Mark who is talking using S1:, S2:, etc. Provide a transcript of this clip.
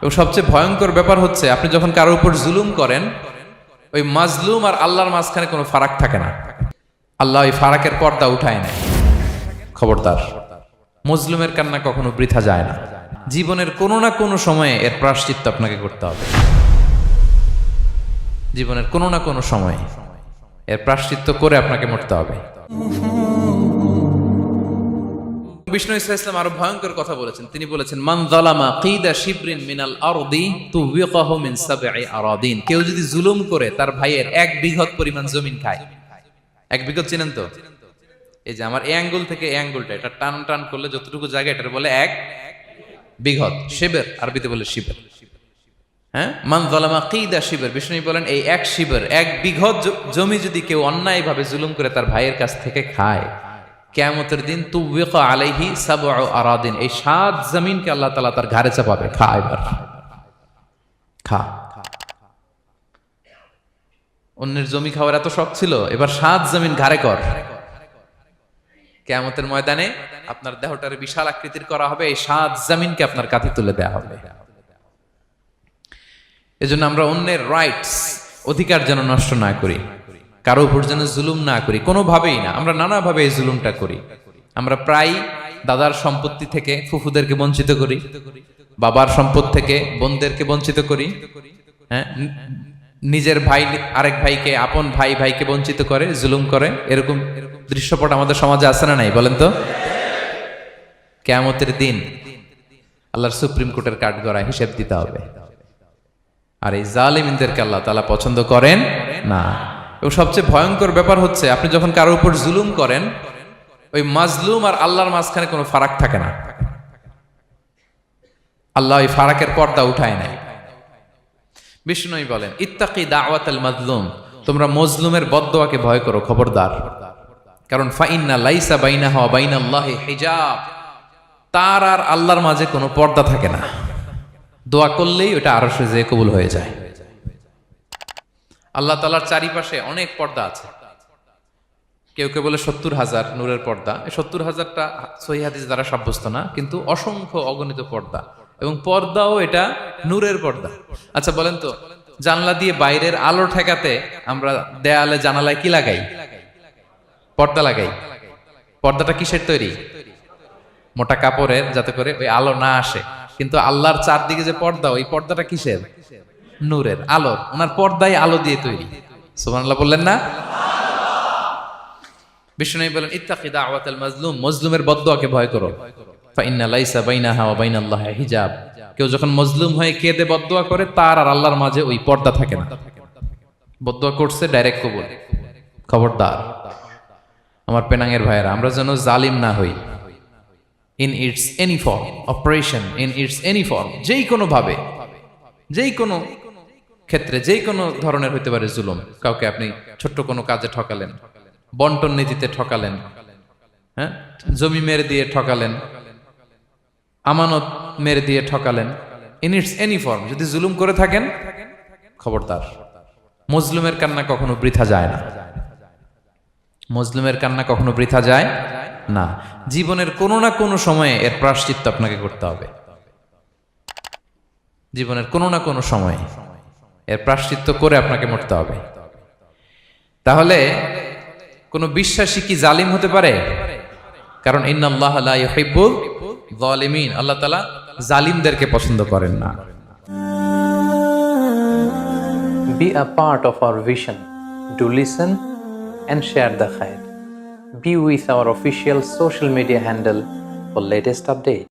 S1: এবং সবচেয়ে ভয়ঙ্কর ব্যাপার হচ্ছে আপনি যখন কারোর উপর জুলুম করেন, ওই মাজলুম আর আল্লাহর মাঝখানে কোনো ফারাক থাকে না। আল্লাহ ওই ফারাকের পর্দা উঠায় নেয়। খবরদার, মজলুমের কান্না কখনো বৃথা যায় না। জীবনের কোনো না কোনো সময়ে এর প্রায়শ্চিত্ত আপনাকে করতে হবে। জীবনের কোনো না কোনো সময়ে এর প্রায়শ্চিত্ত করে আপনাকে মরতে হবে। বিষ্ণু ইসলাম আরো ভয়ঙ্কর কথা বলেছেন। তিনি বলেছেন, মান যালামা কিদা শিবরিন মিনাল আরদি তুবিকাহু মিন সাবঈ আরাদিন। কেউ যদি জুলুম করে তার ভাইয়ের 1 বিঘত পরিমাণ জমিন খায়। 1 বিঘত চিনেন তো? এই যে আমার এই আঙ্গুল থেকে এই আঙ্গুলটা, এটা টান টান করলে যতটুকু জায়গা, এটা বলে 1 বিঘত। শিবের আরবিতে বলে শিবের। হ্যাঁ, মান যালামা কিদা শিবর। বিষ্ণু বলেন, এই 1 শিবর, 1 বিঘত জমি যদি কেউ অন্যায়ভাবে জুলুম করে তার ভাইয়ের কাছ থেকে খায়, কিয়ামতের দিন তুবিকা আলাইহি সাবউ আরাদিন, এই 7 জমিনকে আল্লাহ তাআলা তার ঘাড়ে চাপাবে। খা এবার, খা। অন্যের জমি খাওয়ার এত শখ ছিল, এবার 7 জমিন ঘাড়ে কর। কিয়ামতের ময়দানে আপনার দেহটার বিশাল আকৃতির করা হবে, এই 7 জমিনকে আপনার কাঁধে তুলে দেয়া হবে। এজন্য আমরা অন্যের রাইটস, অধিকার যেন নষ্ট না করি, কারো উপর যেন জুলুম না করি, কোনোভাবেই না। আমরা নানাভাবে এই জুলুমটা করি। আমরা প্রায় দাদার সম্পত্তি থেকে ফুফুদেরকে বঞ্চিত করি, বাবার সম্পদ থেকে বোনদেরকে বঞ্চিত করি। হ্যাঁ, নিজের ভাই আরেক ভাইকে, আপন ভাই ভাইকে বঞ্চিত করে, জুলুম করে। এরকম দৃশ্যপট আমাদের সমাজে আছে না নাই বলেন তো? কিয়ামতের দিন আল্লাহর সুপ্রিম কোর্টের কাঠগড়ায় হিসেব দিতে হবে। আর এই জালিমদেরকে আল্লাহ তাআলা পছন্দ করেন না। এবং সবচেয়ে ভয়ঙ্কর ব্যাপার হচ্ছে আপনি যখন কারোর উপর জুলুম করেন, ওই মাজলুম আর আল্লাহর মাঝখানে কোনো ফারাক থাকে না। আল্লাহ ওই ফারাকের পর্দা উঠায় নেয়। বিষ্ণু বলেন, ইত্তাকি দাওয়াতাল মাজলুম, তোমরা মজলুমের বদদোয়াকে ভয় করো, খবরদার। কারণ ফাইন্না লাইসা বাইনাহা ওয়া বাইনাল্লাহি হিজাব, তার আর আল্লাহর মাঝে কোনো পর্দা থাকে না। দোয়া করলেই ওটা আরশে যেয়ে কবুল হয়ে যায়। আল্লাহ তাআলার চারিপাশে অনেক পর্দা আছে। কেউ কেউ বলে 70,000 নূরের পর্দা। এই 70,000টা সহিহ হাদিস দ্বারা সাব্যস্ত না, কিন্তু অসংখ্য অগণিত পর্দা, এবং পর্দাও এটা নূরের পর্দা। আচ্ছা বলেন তো, জানলা দিয়ে বাইরের আলো ঠেকাতে আমরা দেয়ালে জানালায় কি লাগাই? পর্দা লাগাই। পর্দাটা কিসের তৈরি? মোটা কাপড়ের, যাতে করে ওই আলো না আসে। কিন্তু আল্লাহর চারদিকে যে পর্দা, ওই পর্দাটা কিসের? নূরের, আলোর। ওনার পর্দায় আলো দিয়ে তৈরি। সুবহানাল্লাহ বললেন না? বিষ্ণু বলেন, ইত্তাকি দাওয়াতাল মাজলুম, মজলুমের বদদোয়াকে ভয় করো। ফাইন্না লাইসা বাইনাহা ওয়া বাইনাল্লাহি হিজাব, কেউ যখন মজলুম হয়ে কেঁদে বদদোয়া করে, তার আর আল্লাহর মাঝে ওই পর্দা থাকে না। বদদোয়া করছে, ডাইরেক্ট কবুল। খবরদার আমার পেনাঙ্গের ভাইয়েরা, আমরা যেন জালিম না হই। In it's any form, operation in it's any form, যেই কোনো ভাবে, যেই কোনো ক্ষেত্রে, যেই কোনো ধরনের হইতে পারে জুলুম। কাউকে আপনি ছোট্ট কোনো কাজে ঠকালেন, বন্টন নীতিতে ঠকালেন, হ্যাঁ, জমি মেরে দিয়ে ঠকালেন, আমানত মেরে দিয়ে ঠকালেন, ইন ইটস এনি ফর্ম যদি জুলুম করে থাকেন, খবরদার, মজলুমের কান্না কখনো বৃথা যায় না। মজলুমের কান্না কখনো বৃথা যায় না। জীবনের কোনো না কোনো সময়ে এর প্রায়শ্চিত্ত আপনাকে করতে হবে। জীবনের কোনো না কোনো সময়ে এর প্রায়শ্চিত্ত করে আপনাকে মরতে হবে। তাহলে কোন বিশ্বাসী কি জালিম হতে পারে? কারণ ইন্নাল্লাহা লা ইউহিব্বুল যালিমিন, আল্লাহ তাআলা জালিমদেরকে পছন্দ করেন না।
S2: Be a part of our vision. Do listen and share the khair. Be with our official social media handle for latest updates.